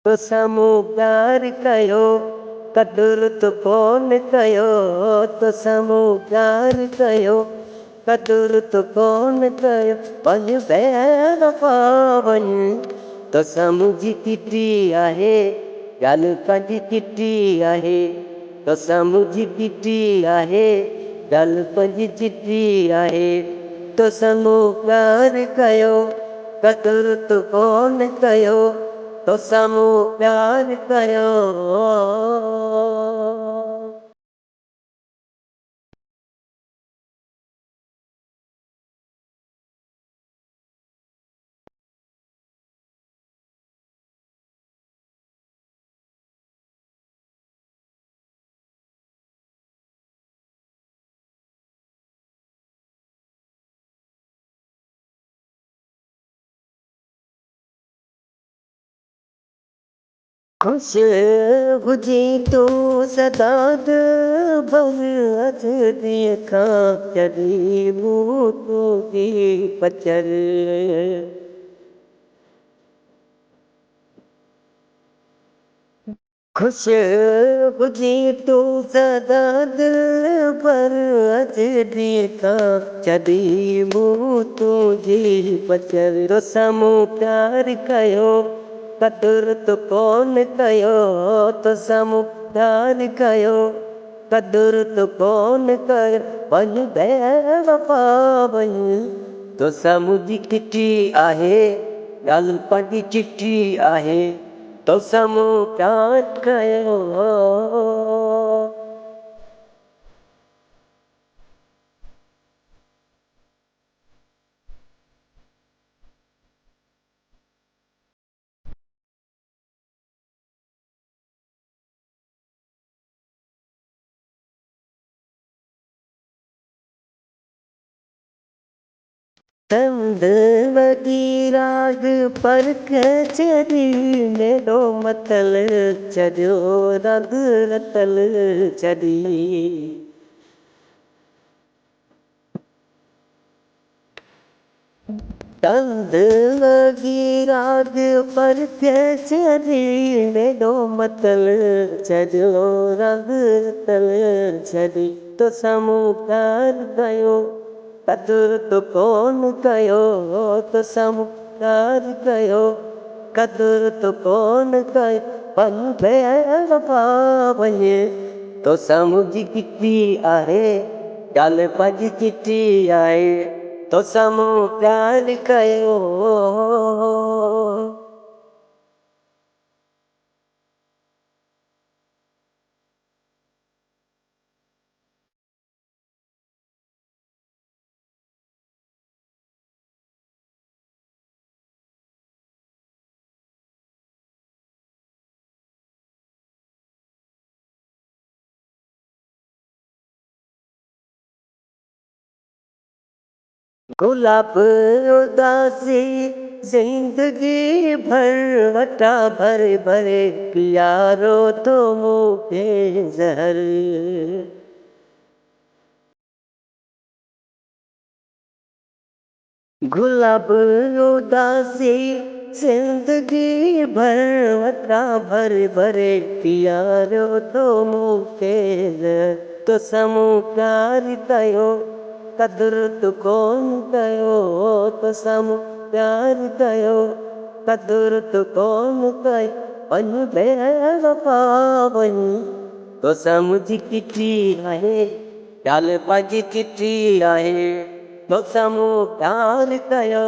तो साम्हूं प्यार कयो क़दुरु तो कोन कयो। तो साम्हूं प्यार कयो क़दुरु तो कोन कयो। वञ बेवफ़ा वञ तो साम्हूं जी चिठी आहे ॻाल्हि पंहिंजी चिठी आहे। तो साम्हूं जी चिठी आहे ॻाल्हि पंहिंजी चिठी आहे। तो साम्हूं प्यार कयो क़दुरु तो कोन कयो। तो साम्हूं प्यार कयो। ख़ुशि हुजी तूं सदा भर अच ॾींहं खां जॾहिं मूं तुंहिंजी पचर। ख़ुशि हुजी तूं सदा भर अच ॾींहं खां जॾहिं मूं तुंहिंजी पचर। तो साम्हूं प्यार कयो क़दुरु तो कोन कयो। तो साम्हूं प्यार कयो क़दुरु तो कोन कयो। वञ बेवफ़ा वञ तो साम्हूं जी चिठी आहे ॻाल्हि पंहिंजी चिठी आहे। तो साम्हूं प्यार कयो। तंद वॾी राग परख छॾी मेलो मतल छॾियो रग रतल छॾी। तंद वॾी राग परख छॾी मेलो मतल छॾियो रग रतल छॾी। तो साम्हूं प्यार कयो क़दुरु तो कोन कयो। तो साम्हूं प्यार कयो क़दुरु तो कोन कयो। वञ बेवफ़ा वञ तो साम्हूं जी चिठी आहे ॻाल्हि पंहिंजी चिठी आहे। तो साम्हूं प्यार कयो। गुलाब उदासी ज़िंदगी भर वटा भरे भरे प्यारो तो मूंखे ज़हर। गुलाब उदासी ज़िंदगी भर वटा भरे भरे प्यारो तो मूंखे ज़हर। तो साम्हूं प्यार कयो क़दुरु तो कोन कयो। तो साम्हूं प्यार कयो क़दुरु तो कोन कयो। वञ बेवफ़ा वञ तो साम्हूं जी चिठी आहे ॻाल्हि पंहिंजी चिठी आहे। तो साम्हूं प्यार कयो।